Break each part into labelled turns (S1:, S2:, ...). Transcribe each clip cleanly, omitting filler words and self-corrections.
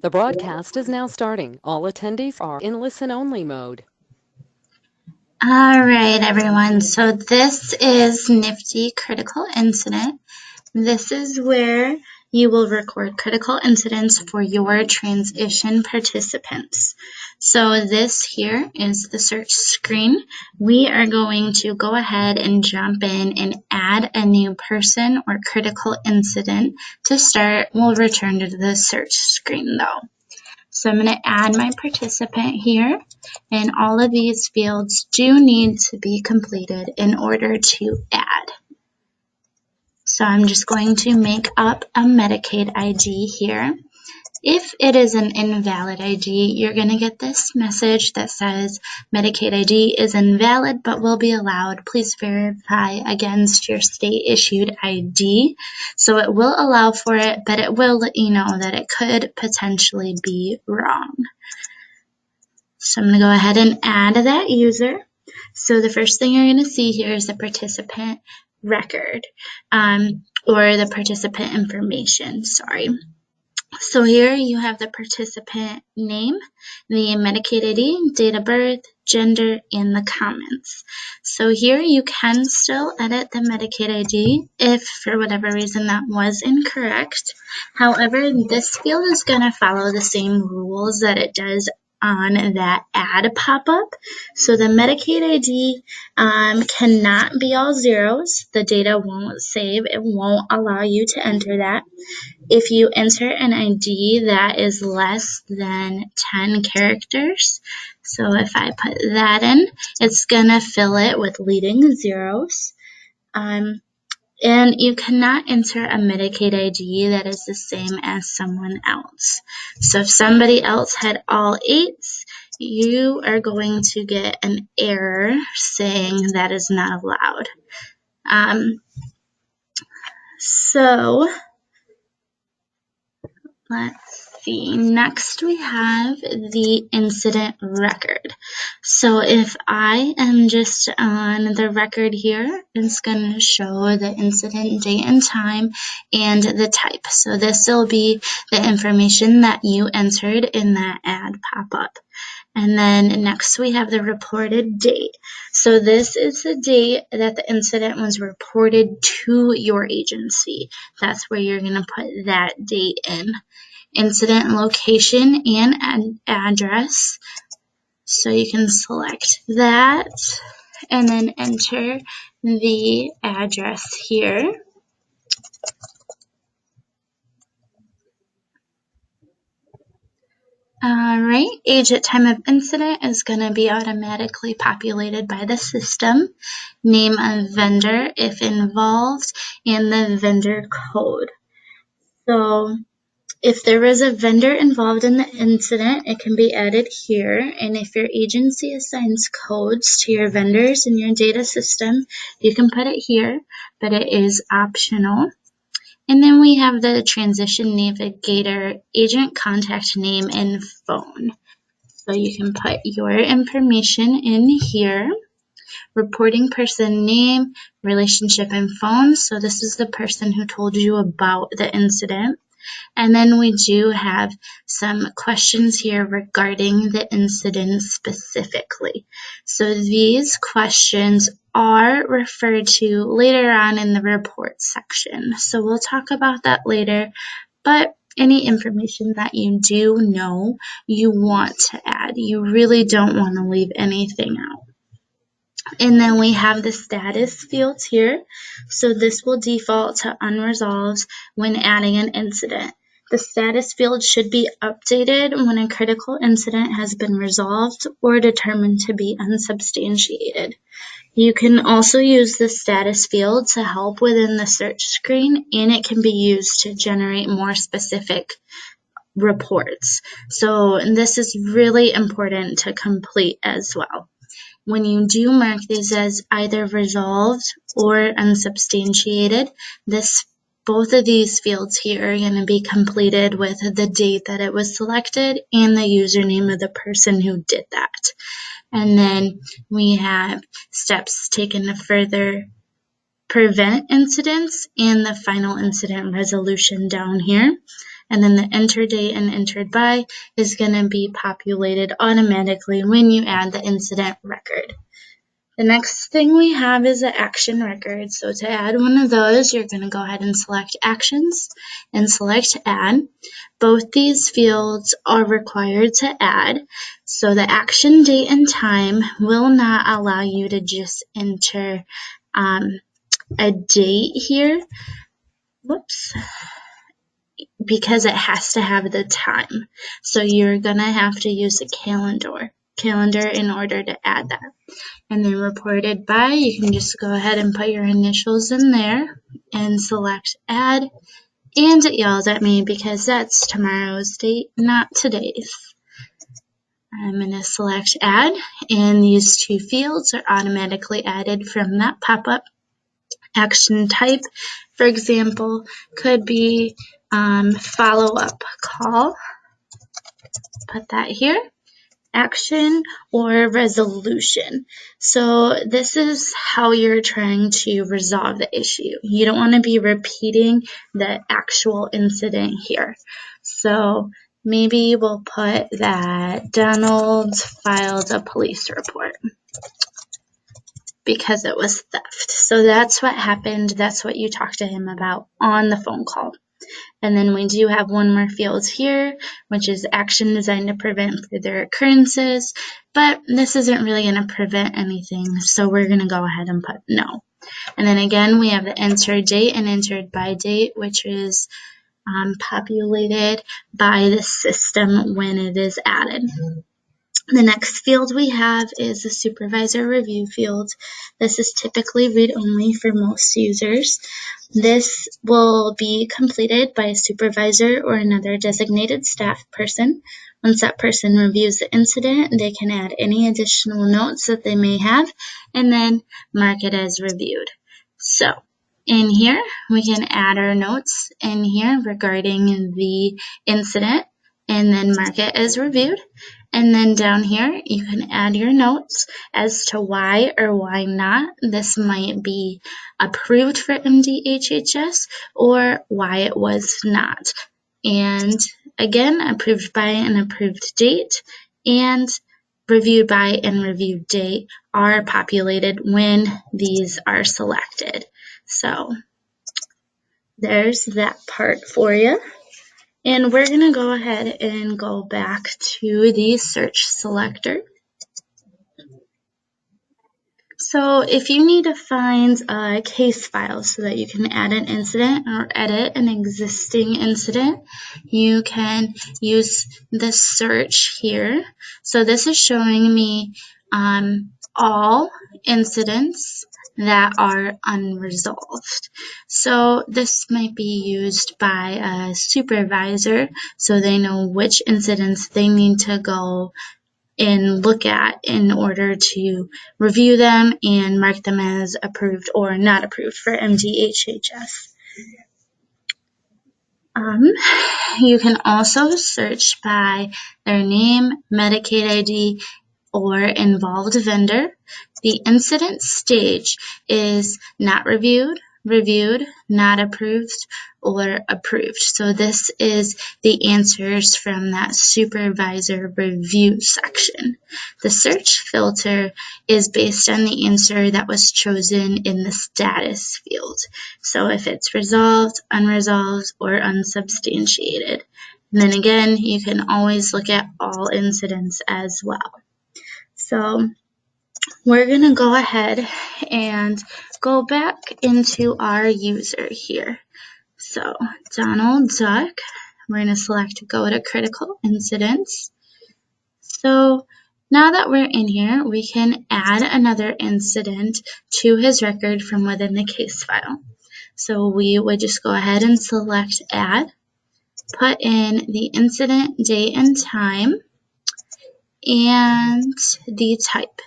S1: The broadcast is now starting. All attendees are in listen-only mode.
S2: All right, everyone. So this is Nifty Critical Incident. This is where you will record critical incidents for your transition participants. So this here is the search screen. We are going to go ahead and jump in and add a new person or critical incident. To start, we'll return to the search screen though. So I'm going to add my participant here, and all of these fields do need to be completed in order to add. So I'm just going to make up a Medicaid ID here. If it is an invalid ID, you're going to get this message that says Medicaid ID is invalid but will be allowed. Please verify against your state-issued ID. So it will allow for it, but it will let you know that it could potentially be wrong. So I'm going to go ahead and add that user. So the first thing you're going to see here is the participant record, or the participant information, sorry. So here you have the participant name, the Medicaid ID, date of birth, gender, and the comments. So here you can still edit the Medicaid ID if for whatever reason that was incorrect. However, this field is going to follow the same rules that it does on that ad pop-up. So the Medicaid ID cannot be all zeros. The data won't save. It won't allow you to enter that. If you enter an ID that is less than 10 characters, so if I put that in, it's going to fill it with leading zeros. And you cannot enter a Medicaid ID that is the same as someone else. So if somebody else had all 8s, you are going to get an error saying that is not allowed. So let's see. Next we have the incident record. So if I am just on the record here, it's going to show the incident date and time and the type. So this will be the information that you entered in that ad pop-up. And then next we have the reported date. So this is the date that the incident was reported to your agency. That's where you're going to put that date in. Incident location and address. So you can select that and then enter the address here. Alright, age at time of incident is going to be automatically populated by the system. Name of vendor if involved, and the vendor code. So if there was a vendor involved in the incident, it can be added here. And if your agency assigns codes to your vendors in your data system, you can put it here, but it is optional. And then we have the transition navigator agent contact name and phone. So you can put your information in here. Reporting person name, relationship, and phone. So this is the person who told you about the incident. And then we do have some questions here regarding the incident specifically. So these questions are referred to later on in the report section. So we'll talk about that later, but any information that you do know you want to add, you really don't want to leave anything out. And then we have the status fields here. So this will default to unresolved when adding an incident. The status field should be updated when a critical incident has been resolved or determined to be unsubstantiated. You can also use the status field to help within the search screen, and it can be used to generate more specific reports. So this is really important to complete as well. When you do mark these as either resolved or unsubstantiated, both of these fields here are going to be completed with the date that it was selected and the username of the person who did that. And then we have steps taken to further prevent incidents and the final incident resolution down here. and then the enter date and entered by is going to be populated automatically when you add the incident record. The next thing we have is the action record. So to add one of those, you're going to go ahead and select actions and select add. Both these fields are required to add. So the action date and time will not allow you to just enter a date here. Whoops. Because it has to have the time. So you're going to have to use a calendar in order to add that. And then reported by, you can just go ahead and put your initials in there and select add. And it yells at me because that's tomorrow's date, not today's. I'm going to select add, and these two fields are automatically added from that pop-up. Action type, for example, could be follow-up call. Put that here. Action or resolution. So this is how you're trying to resolve the issue. You don't want to be repeating the actual incident here. So maybe we'll put that Donald filed a police report because it was theft. So that's what happened. That's what you talked to him about on the phone call. And then we do have one more field here, which is action designed to prevent further occurrences, but this isn't really going to prevent anything, so we're going to go ahead and put no. And then again, we have the enter date and entered by date, which is populated by the system when it is added. The next field we have is the supervisor review field. This is typically read-only for most users. This will be completed by a supervisor or another designated staff person. Once that person reviews the incident, they can add any additional notes that they may have and then mark it as reviewed. So in here, we can add our notes in here regarding the incident and then mark it as reviewed. And then down here, you can add your notes as to why or why not this might be approved for MDHHS or why it was not. And again, approved by and approved date and reviewed by and reviewed date are populated when these are selected. So there's that part for you. And we're going to go ahead and go back to the search selector. So if you need to find a case file so that you can add an incident or edit an existing incident, you can use the search here. So this is showing me all incidents that are unresolved. So this might be used by a supervisor so they know which incidents they need to go and look at in order to review them and mark them as approved or not approved for MDHHS. You can also search by their name, Medicaid ID, or involved vendor. The incident stage is not reviewed, reviewed, not approved, or approved. So this is the answers from that supervisor review section. The search filter is based on the answer that was chosen in the status field. So if it's resolved, unresolved, or unsubstantiated. And then again, you can always look at all incidents as well. So we're going to go ahead and go back into our user here. So Donald Duck, we're going to select go to critical incidents. So now that we're in here, we can add another incident to his record from within the case file. So we would just go ahead and select add, put in the incident date and time, and the type.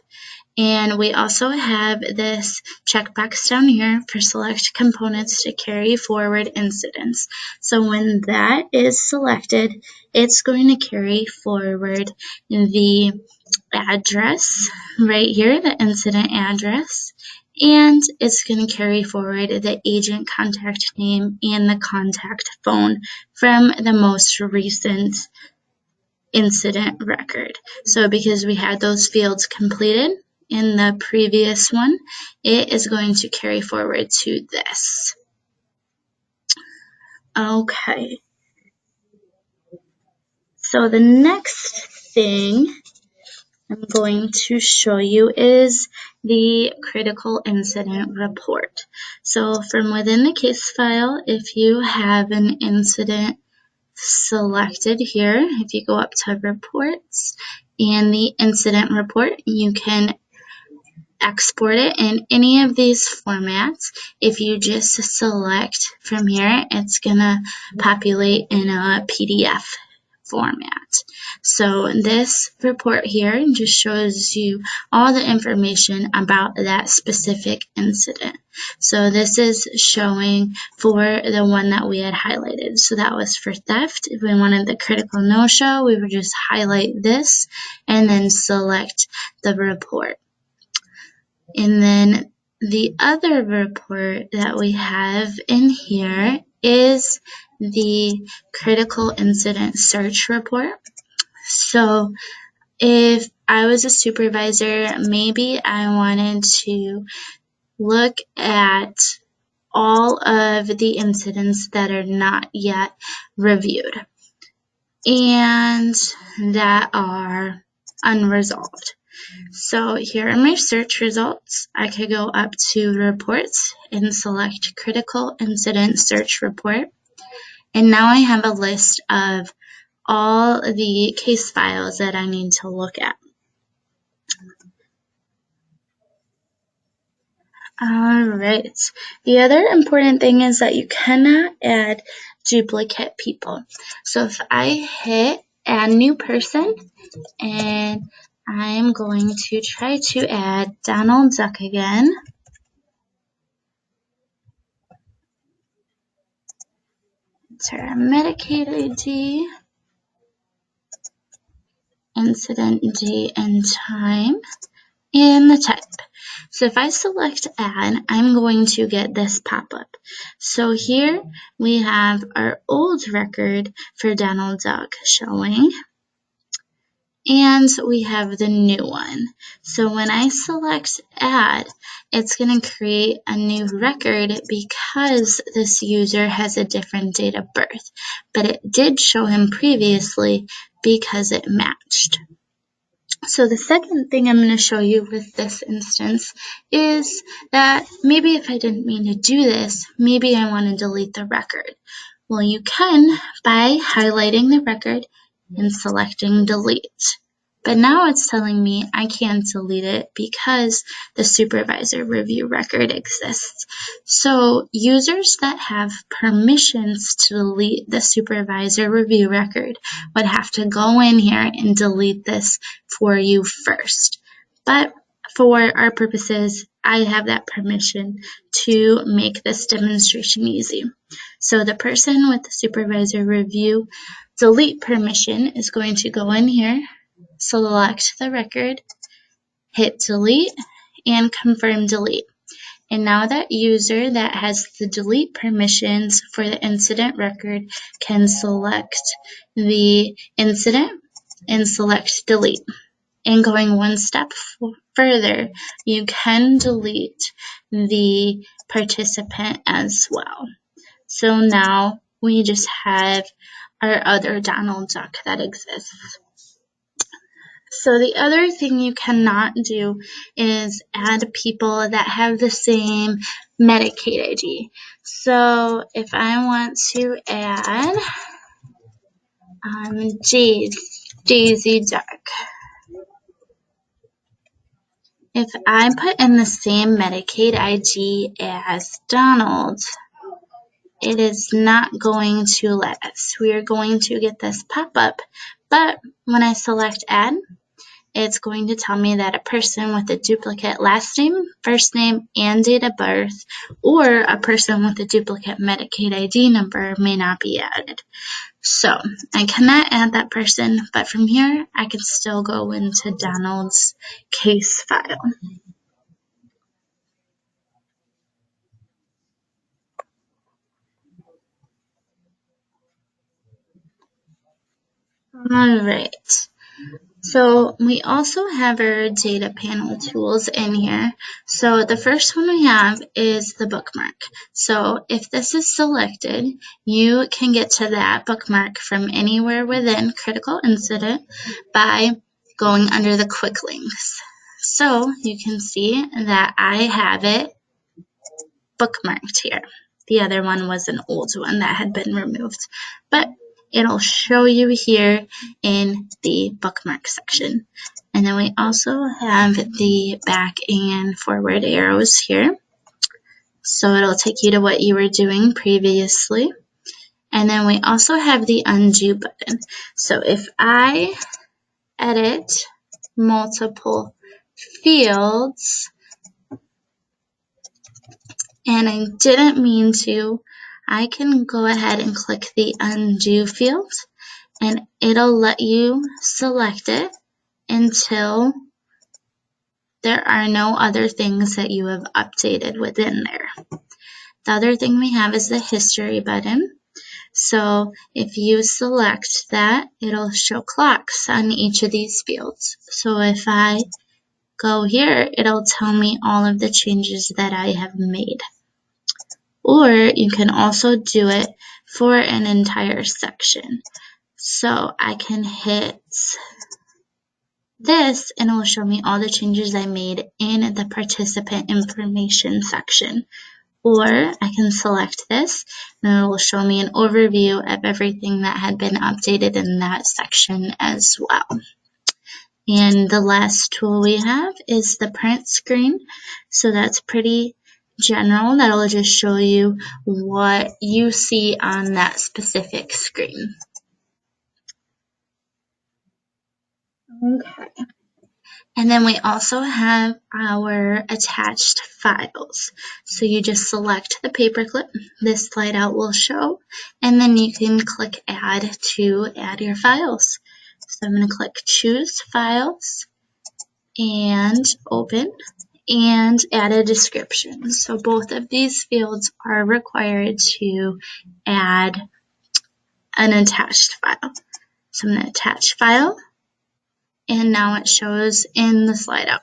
S2: And we also have this checkbox down here for select components to carry forward incidents. So when that is selected, it's going to carry forward the address right here, the incident address, and it's going to carry forward the agent contact name and the contact phone from the most recent incident record. So because we had those fields completed in the previous one, it is going to carry forward to this. Okay. So the next thing I'm going to show you is the critical incident report. So from within the case file, if you have an incident selected here, if you go up to reports and the incident report, you can export it in any of these formats. If you just select from here, it's gonna populate in a PDF format. So this report here just shows you all the information about that specific incident. So this is showing for the one that we had highlighted. So that was for theft. If we wanted the critical no-show, we would just highlight this and then select the report. And then the other report that we have in here is the critical incident search report. So if I was a supervisor, maybe I wanted to look at all of the incidents that are not yet reviewed and that are unresolved. So here are my search results. I could go up to reports and select critical incident search report. And now I have a list of all the case files that I need to look at. All right. The other important thing is that you cannot add duplicate people. So if I hit add new person and I'm going to try to add Donald Duck again. Enter a Medicaid ID, incident date and time, and the type. So if I select add, I'm going to get this pop-up. So here we have our old record for Donald Duck showing, and we have the new one. So when I select add, it's going to create a new record because this user has a different date of birth, but it did show him previously because it matched. So the second thing I'm going to show you with this instance is that maybe if I didn't mean to do this, maybe I want to delete the record. Well, you can by highlighting the record and selecting delete. But now it's telling me I can't delete it because the supervisor review record exists. So users that have permissions to delete the supervisor review record would have to go in here and delete this for you first. But for our purposes, I have that permission to make this demonstration easy. So the person with the supervisor review delete permission is going to go in here, select the record, hit delete, and confirm delete. And now that user that has the delete permissions for the incident record can select the incident and select delete. And going one step further, you can delete the participant as well. So now we just have our other Donald Duck that exists. So the other thing you cannot do is add people that have the same Medicaid ID. So if I want to add Daisy Duck, if I put in the same Medicaid ID as Donald, it is not going to let us. We are going to get this pop-up, but when I select add, it's going to tell me that a person with a duplicate last name, first name, and date of birth, or a person with a duplicate Medicaid ID number may not be added. So I cannot add that person, but from here, I can still go into Donald's case file. All right. So we also have our data panel tools in here. So the first one we have is the bookmark. So if this is selected, you can get to that bookmark from anywhere within Critical Incident by going under the quick links. So you can see that I have it bookmarked here. The other one was an old one that had been removed, but it'll show you here in the bookmark section. And then we also have the back and forward arrows here. So it'll take you to what you were doing previously. And then we also have the undo button. So if I edit multiple fields, and I didn't mean to, I can go ahead and click the undo field and it'll let you select it until there are no other things that you have updated within there. The other thing we have is the history button. So if you select that, it'll show clocks on each of these fields. So if I go here, it'll tell me all of the changes that I have made. Or you can also do it for an entire section. So I can hit this and it will show me all the changes I made in the participant information section. Or I can select this and it will show me an overview of everything that had been updated in that section as well. And the last tool we have is the print screen. So that's pretty general. That'll just show you what you see on that specific screen. Okay. And then we also have our attached files. So you just select the paperclip, this slide out will show, and then you can click add to add your files. So I'm going to click choose files and open and add a description. So both of these fields are required to add an attached file. So I'm going to attach file, and now it shows in the slide out.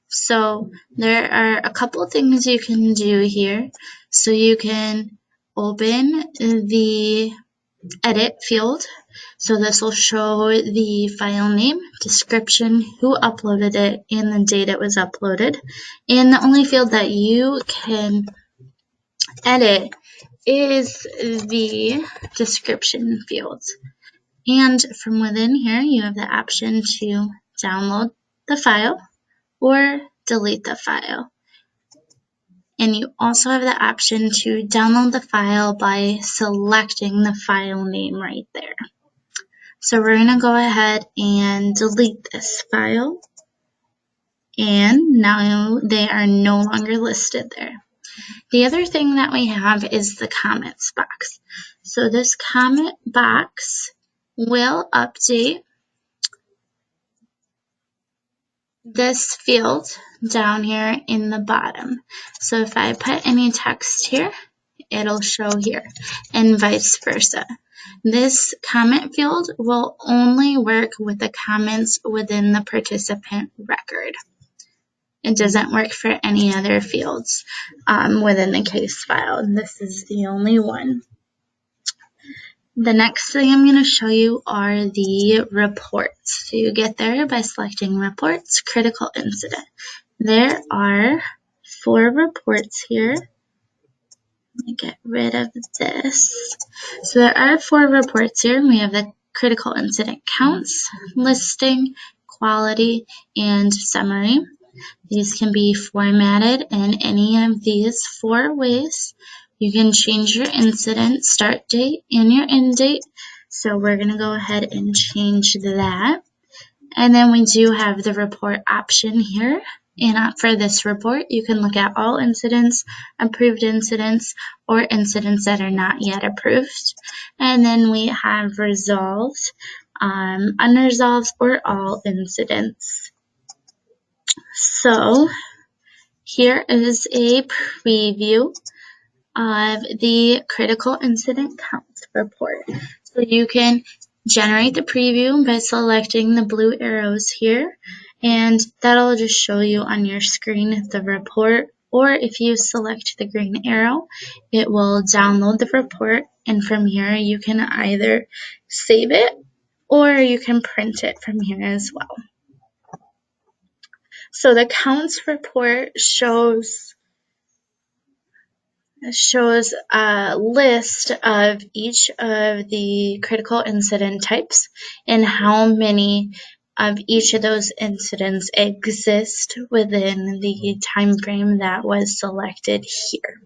S2: So there are a couple things you can do here. So you can open the edit field. So this will show the file name, description, who uploaded it, and the date it was uploaded. And the only field that you can edit is the description field. And from within here, you have the option to download the file or delete the file. And you also have the option to download the file by selecting the file name right there. So we're going to go ahead and delete this file. And now they are no longer listed there. The other thing that we have is the comments box. So this comment box will update this field down here in the bottom. So if I put any text here, it'll show here, and vice versa. This comment field will only work with the comments within the participant record. It doesn't work for any other fields within the case file, and this is the only one. The next thing I'm going to show you are the reports. So you get there by selecting Reports, Critical Incident. There are 4 reports here. Let me get rid of this. So there are 4 reports here. We have the Critical Incident Counts, Listing, Quality, and Summary. These can be formatted in any of these 4 ways. You can change your incident start date and your end date. So we're going to go ahead and change that. And then we do have the report option here. And for this report, you can look at all incidents, approved incidents, or incidents that are not yet approved. And then we have resolved, unresolved, or all incidents. So here is a preview of the critical incident counts report. So you can generate the preview by selecting the blue arrows here, and that'll just show you on your screen the report, or if you select the green arrow, it will download the report, and from here you can either save it or you can print it from here as well. So the counts report shows a list of each of the critical incident types and how many of each of those incidents exist within the time frame that was selected here.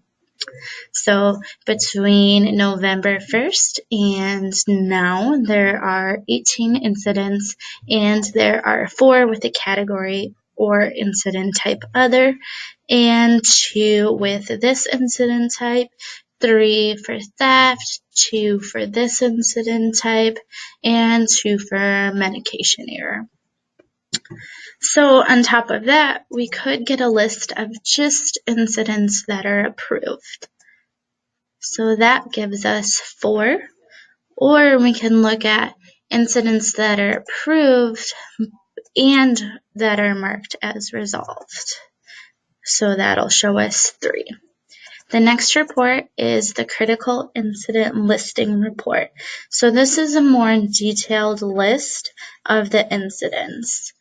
S2: So between November 1st and now, there are 18 incidents, and there are 4 with the category or incident type other, and 2 with this incident type, 3 for theft, 2 for this incident type, and 2 for medication error. So on top of that, we could get a list of just incidents that are approved. So that gives us 4. Or we can look at incidents that are approved and that are marked as resolved. So that'll show us 3. The next report is the critical incident listing report. So this is a more detailed list of the incidents.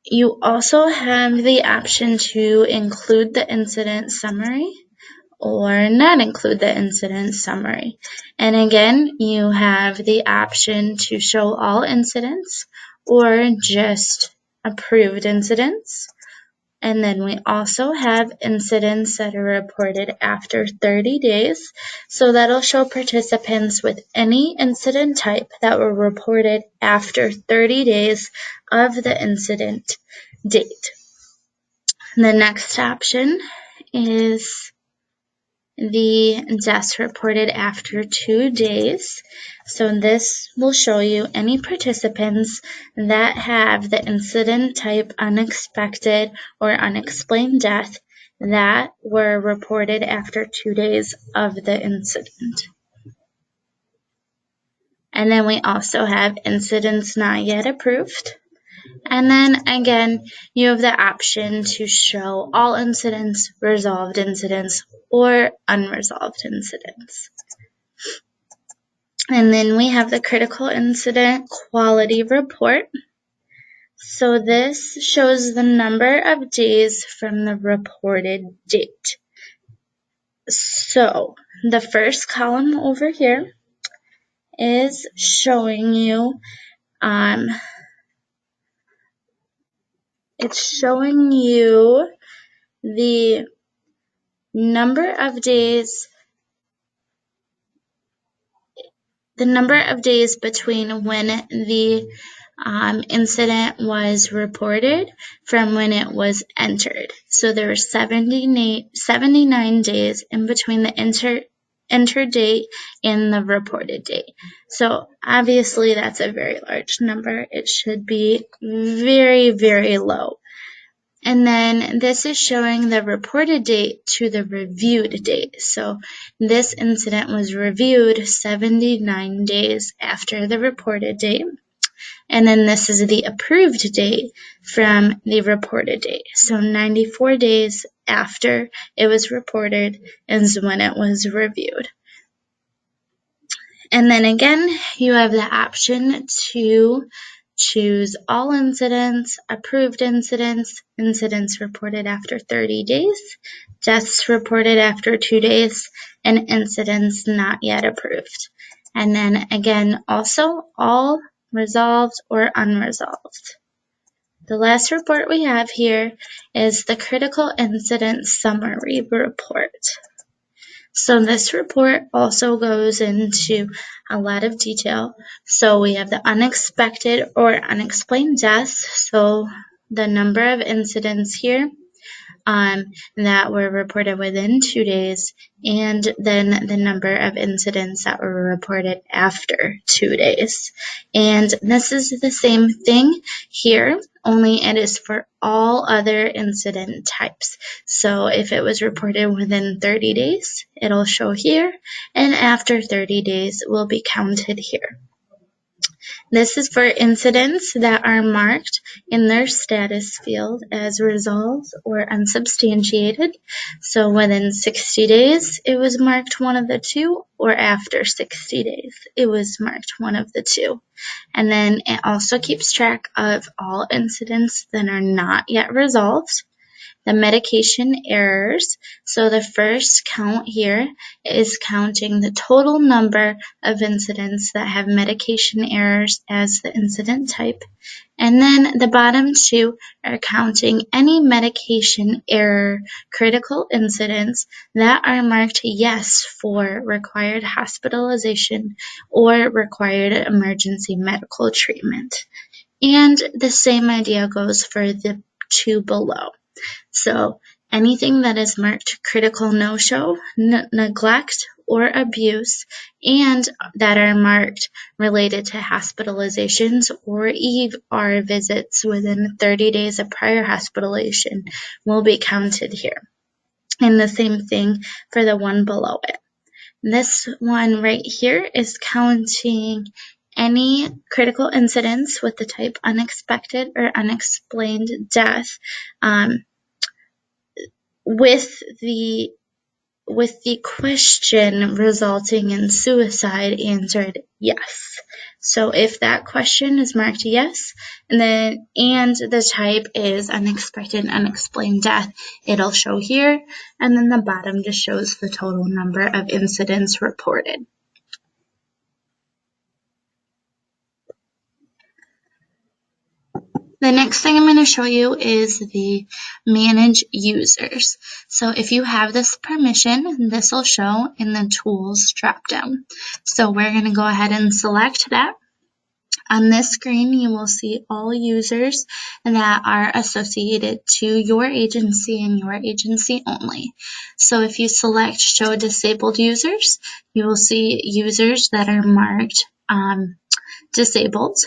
S2: You also have the option to include the incident summary or not include the incident summary. And again, you have the option to show all incidents or just approved incidents. And then we also have incidents that are reported after 30 days. So that'll show participants with any incident type that were reported after 30 days of the incident date. The next option is the deaths reported after 2 days. So this will show you any participants that have the incident type unexpected or unexplained death that were reported after 2 days of the incident. And then we also have incidents not yet approved. And then again, you have the option to show all incidents, resolved incidents, or unresolved incidents. And then we have the critical incident quality report. So this shows the number of days from the reported date. So the first column over here is showing you the number of days between when the incident was reported from when it was entered. So there were 79 days in between the enter date and the reported date. So obviously that's a very large number. It should be very, very low. And then this is showing the reported date to the reviewed date. So this incident was reviewed 79 days after the reported date. And then this is the approved date from the reported date. So 94 days after it was reported is when it was reviewed. And then again, you have the option to choose all incidents, approved incidents, incidents reported after 30 days, deaths reported after 2 days, and incidents not yet approved. And then again, also all resolved or unresolved. The last report we have here is the critical incident summary report. So this report also goes into a lot of detail. So we have the unexpected or unexplained deaths. So the number of incidents here, that were reported within 2 days, and then the number of incidents that were reported after 2 days. And this is the same thing here, only it is for all other incident types. So if it was reported within 30 days, it'll show here, and after 30 days will be counted here. This is for incidents that are marked in their status field as resolved or unsubstantiated. So within 60 days, it was marked one of the two, or after 60 days, it was marked one of the two. And then it also keeps track of all incidents that are not yet resolved. The medication errors. So the first count here is counting the total number of incidents that have medication errors as the incident type. And then the bottom two are counting any medication error critical incidents that are marked yes for required hospitalization or required emergency medical treatment. And the same idea goes for the two below. So anything that is marked critical no-show, neglect, or abuse, and that are marked related to hospitalizations or ER visits within 30 days of prior hospitalization will be counted here. And the same thing for the one below it. This one right here is counting any critical incidents with the type unexpected or unexplained death, with the question resulting in suicide answered yes. So if that question is marked yes, and the type is unexpected, unexplained death, it'll show here, and then the bottom just shows the total number of incidents reported. The next thing I'm going to show you is the manage users. So if you have this permission, this will show in the tools dropdown. So we're going to go ahead and select that. On this screen, you will see all users that are associated to your agency and your agency only. So if you select show disabled users, you will see users that are marked disabled.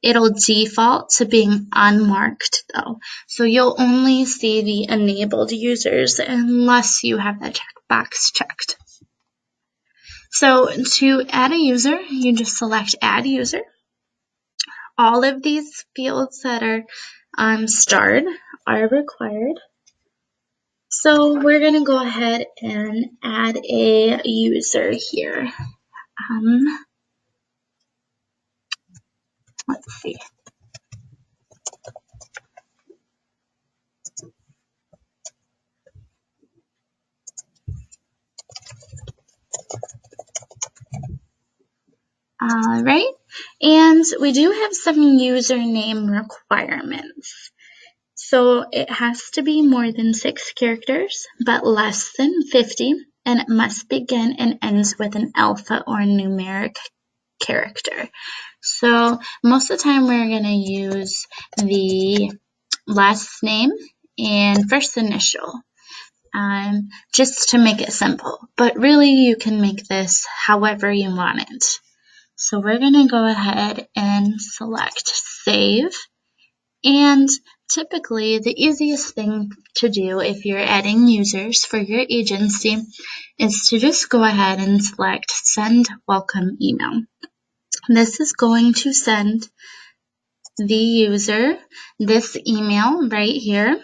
S2: It'll default to being unmarked though. So you'll only see the enabled users unless you have that checkbox checked. So to add a user, you just select add user. All of these fields that are starred are required. So we're going to go ahead and add a user here. Let's see. All right, and we do have some username requirements. So it has to be more than 6 characters, but less than 50, and it must begin and ends with an alpha or numeric character. So most of the time we're going to use the last name and first initial, just to make it simple. But really you can make this however you want it. So we're going to go ahead and select save. And typically the easiest thing to do if you're adding users for your agency is to just go ahead and select send welcome email. This is going to send the user this email right here,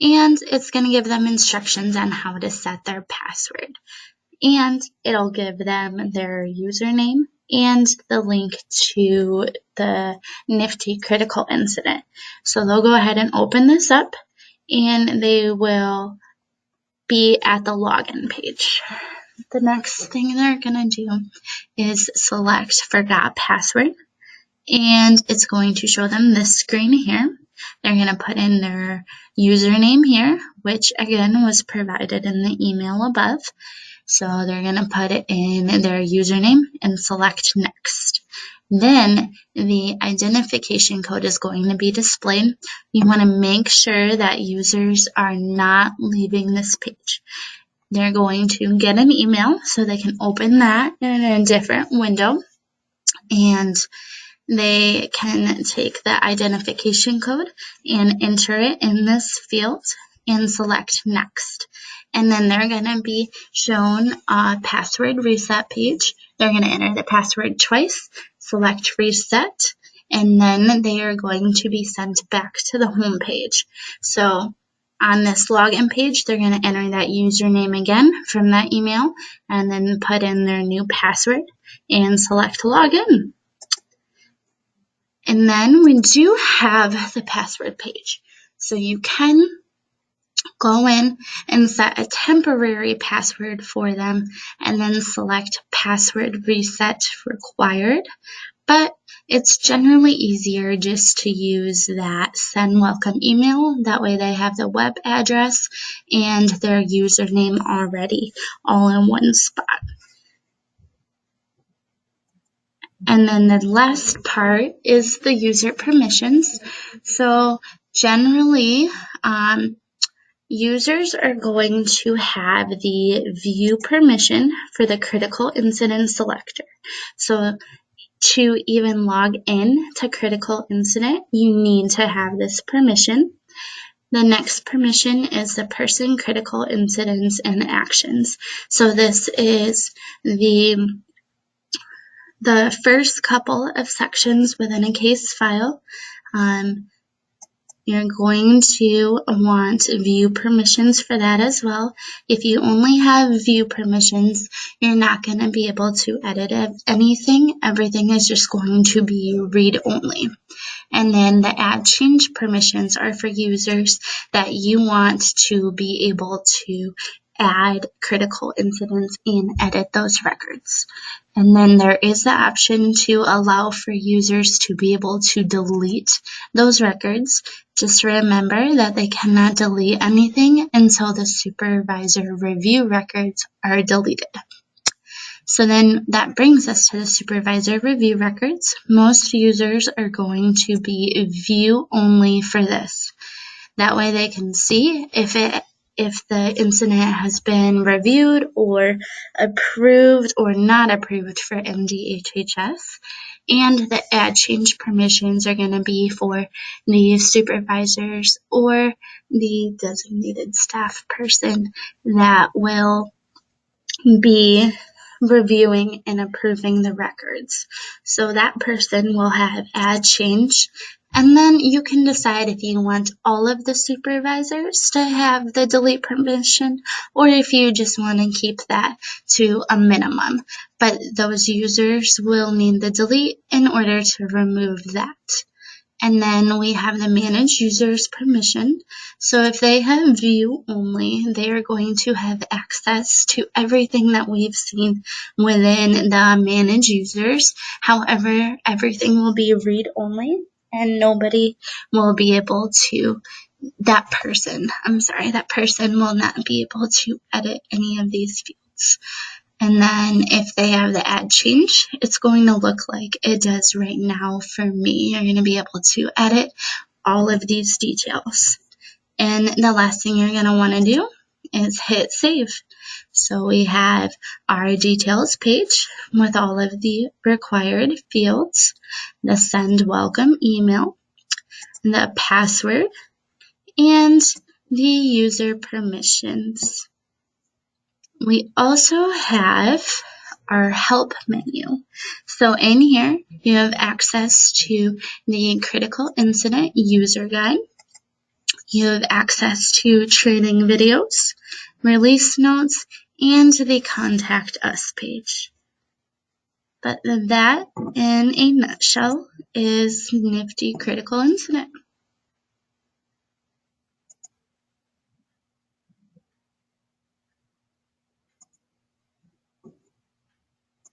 S2: and it's going to give them instructions on how to set their password. And it'll give them their username and the link to the Nifty critical incident. So they'll go ahead and open this up, and they will be at the login page. The next thing they're going to do is select forgot password, and it's going to show them this screen here. They're going to put in their username here, which again was provided in the email above. So they're going to put it in their username and select next. Then the identification code is going to be displayed. You want to make sure that users are not leaving this page. They're going to get an email so they can open that in a different window, and they can take the identification code and enter it in this field and select next. And then they're going to be shown a password reset page. They're going to enter the password twice, select reset, and then they are going to be sent back to the home page. So on this login page, they're going to enter that username again from that email and then put in their new password and select login. And then we do have the password page. So you can go in and set a temporary password for them and then select password reset required. But it's generally easier just to use that send welcome email. That way they have the web address and their username already all in one spot. And then the last part is the user permissions. So generally, users are going to have the view permission for the critical incident selector. So to even log in to critical incident, you need to have this permission. The next permission is the person, critical incidents, and actions. So this is the first couple of sections within a case file. You're going to want view permissions for that as well. If you only have view permissions, you're not going to be able to edit anything. Everything is just going to be read only. And then the add change permissions are for users that you want to be able to add critical incidents and edit those records. And then there is the option to allow for users to be able to delete those records. Just remember that they cannot delete anything until the supervisor review records are deleted. So then that brings us to the supervisor review records. Most users are going to be view only for this. That way they can see if the incident has been reviewed or approved or not approved for MDHHS. And the add change permissions are going to be for the supervisors or the designated staff person that will be reviewing and approving the records. So that person will have add change. And then you can decide if you want all of the supervisors to have the delete permission or if you just want to keep that to a minimum. But those users will need the delete in order to remove that. And then we have the manage users permission. So if they have view only, they are going to have access to everything that we've seen within the manage users. However, everything will be read only and nobody will be able to, that person will not be able to edit any of these fields. And then if they have the add change, it's going to look like it does right now for me. You're going to be able to edit all of these details. And the last thing you're going to want to do is hit save. So we have our details page with all of the required fields, the send welcome email, the password, and the user permissions. We also have our help menu. So in here, you have access to the critical incident user guide. You have access to training videos, release notes, and the contact us page. But that, in a nutshell, is Nifty Critical Incident.